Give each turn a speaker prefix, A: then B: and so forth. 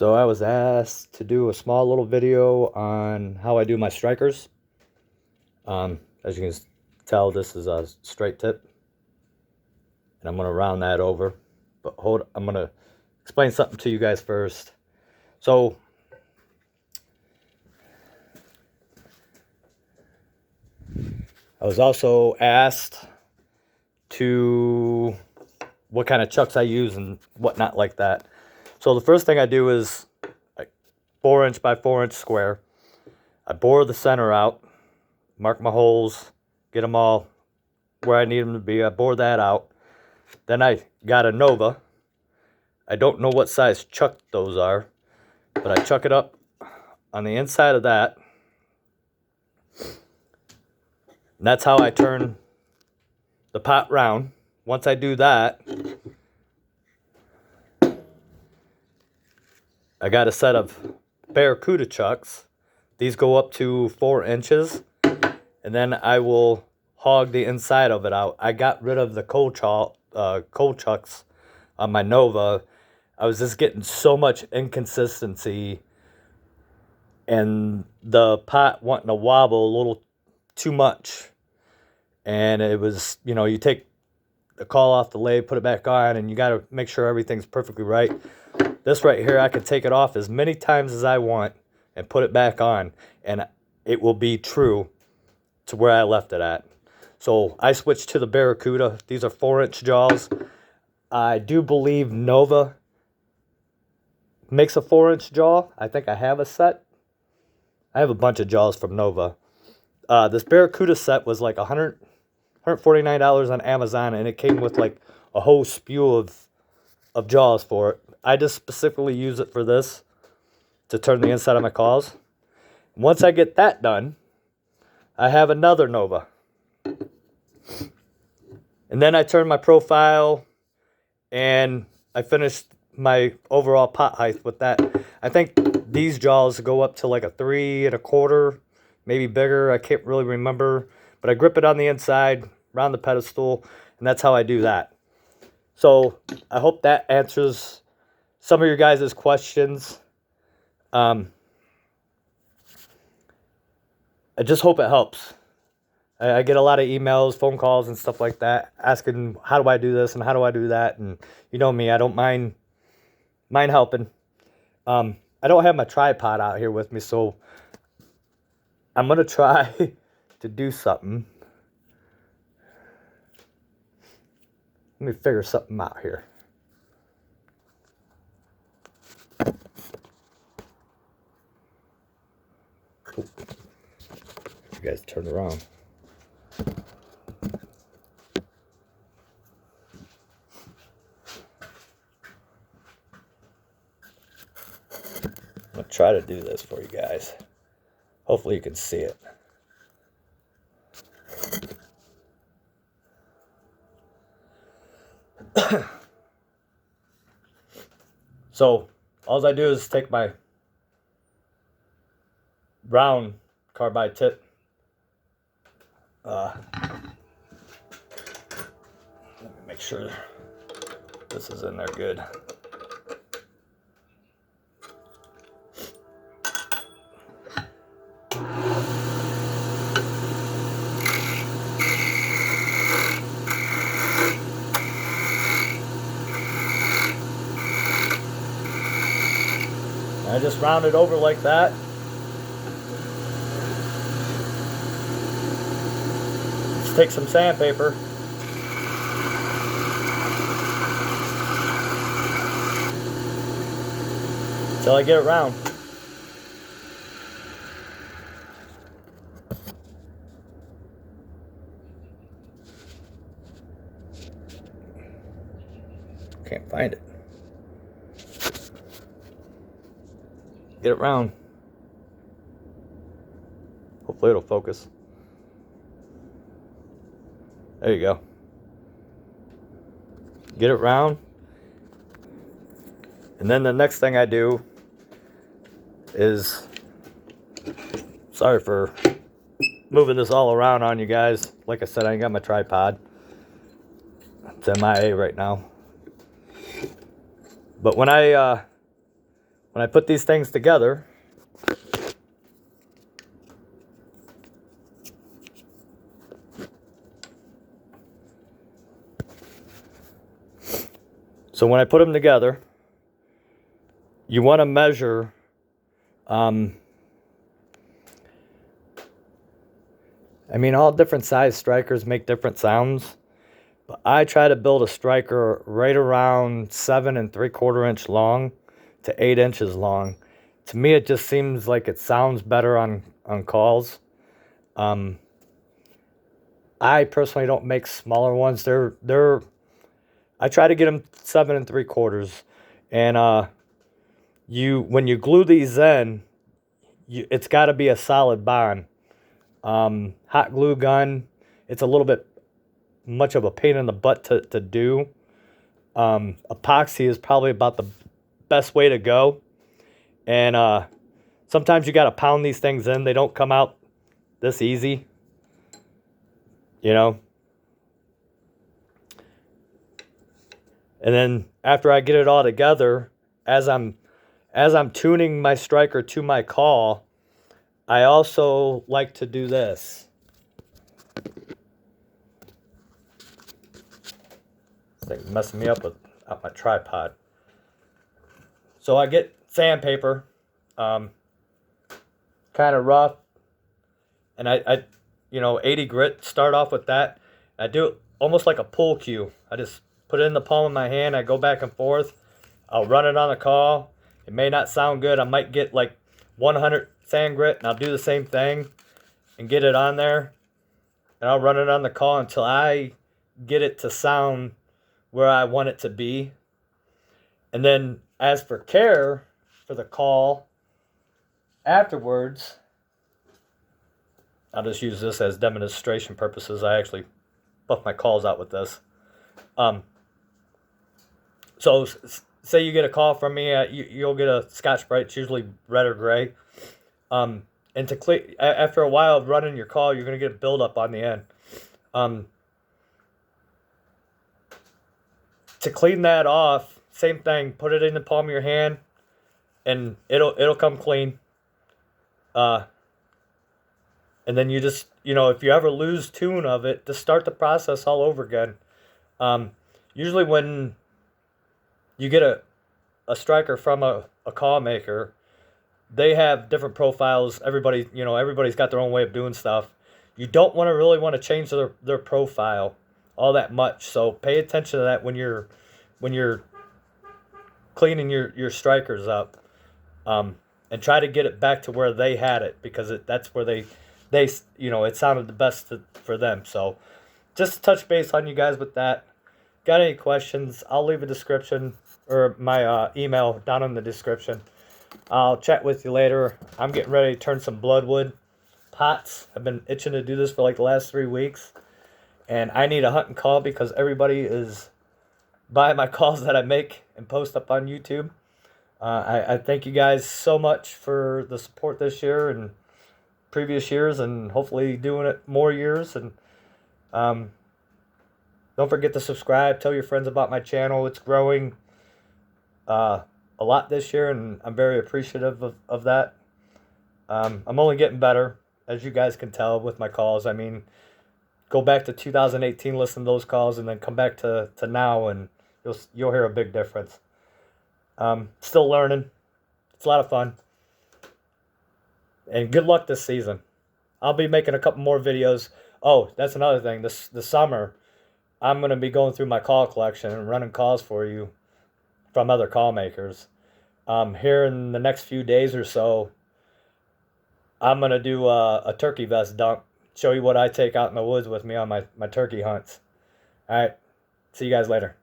A: So I was asked to do a small little video on how I do my strikers. As you can tell, this is a straight tip, and I'm going to round that over. But I'm going to explain something to you guys first. So I was also asked to what kind of chucks I use and whatnot like that. So the first thing I do is a 4" by 4" square. I bore the center out, mark my holes, get them all where I need them to be. I bore that out. Then I got a Nova. I don't know what size chuck those are, but I chuck it up on the inside of that. And that's how I turn the pot round. Once I do that, I got a set of Barracuda chucks. These go up to 4 inches. And then I will hog the inside of it out. I got rid of the cold chucks on my Nova. I was just getting so much inconsistency and the pot wanting to wobble a little too much. And it was, you take the caul off the lathe, put it back on, and you got to make sure everything's perfectly right. This right here, I can take it off as many times as I want and put it back on, and it will be true to where I left it at. So I switched to the Barracuda. These are 4" jaws. I do believe Nova makes a 4" jaw. I think I have a set. I have a bunch of jaws from Nova. This Barracuda set was like $149 on Amazon, and it came with like a whole spew of jaws for it. I just specifically use it for this to turn the inside of my cauls. Once I get that done, I have another Nova. And then I turn my profile and I finished my overall pot height with that. I think these jaws go up to like a 3 1/4, maybe bigger. I can't really remember. But I grip it on the inside, around the pedestal, and that's how I do that. So I hope that answers some of your guys' questions. I just hope it helps. I get a lot of emails, phone calls, and stuff like that asking, how do I do this and how do I do that? And you know me, I don't mind helping. I don't have my tripod out here with me, so I'm going to try to do something. Let me figure something out here. Oh. You guys turn around. I'm going to try to do this for you guys. Hopefully you can see it. So, all I do is take my round carbide tip. Let me make sure this is in there good. I just round it over like that. Just take some sandpaper. Until I get it round. Can't find it. Get it round. Hopefully it'll focus. There you go. Get it round. And then the next thing I do is, sorry for moving this all around on you guys. Like I said, I ain't got my tripod. It's MIA right now. But when I when I put these things together, so when I put them together, you want to measure I mean, all different size strikers make different sounds, but I try to build a striker right around 7 3/4 inch long to 8 inches long. To me, it just seems like it sounds better on calls. I personally don't make smaller ones. I try to get them 7 3/4, and when you glue these in, it's got to be a solid bond. Hot glue gun, it's a little bit much of a pain in the butt to do. Epoxy is probably about the best way to go. And sometimes you got to pound these things in. They don't come out this easy, you know. And then after I get it all together, as I'm tuning my striker to my call, I also like to do this. This thing's messing me up with my tripod. So I get sandpaper, kind of rough, and I 80 grit, start off with that. I do it almost like a pool cue. I just put it in the palm of my hand. I go back and forth. I'll run it on a call. It may not sound good. I might get like 100 sand grit, and I'll do the same thing and get it on there. And I'll run it on the call until I get it to sound where I want it to be. And then as for care for the call afterwards, I'll just use this as demonstration purposes. I actually buff my calls out with this. So say you get a call from me, you'll get a Scotch-Brite. It's usually red or gray. And after a while of running your call, you're going to get a buildup on the end. To clean that off, same thing. Put it in the palm of your hand, and it'll come clean. And then you just, if you ever lose tune of it, just start the process all over again. Usually when you get a striker from a call maker, they have different profiles. Everybody's got their own way of doing stuff. You don't really want to change their profile all that much. So pay attention to that when you're cleaning your strikers up, and try to get it back to where they had it, because that's where they it sounded the best for them. So just to touch base on you guys with that. Got any questions? I'll leave a description or my email down in the description. I'll chat with you later. I'm getting ready to turn some bloodwood pots. I've been itching to do this for like the last 3 weeks. And I need a hunt and call because everybody is buying my calls that I make and post up on YouTube. I thank you guys so much for the support this year and previous years, and hopefully doing it more years. And don't forget to subscribe. Tell your friends about my channel. It's growing a lot this year, and I'm very appreciative of that. I'm only getting better, as you guys can tell with my calls. I mean, go back to 2018, listen to those calls, and then come back to now, and you'll hear a big difference. Still learning. It's a lot of fun. And good luck this season. I'll be making a couple more videos. Oh, that's another thing. This summer, I'm going to be going through my call collection and running calls for you from other call makers. Here in the next few days or so, I'm going to do a turkey vest dump. Show you what I take out in the woods with me on my turkey hunts. All right. See you guys later.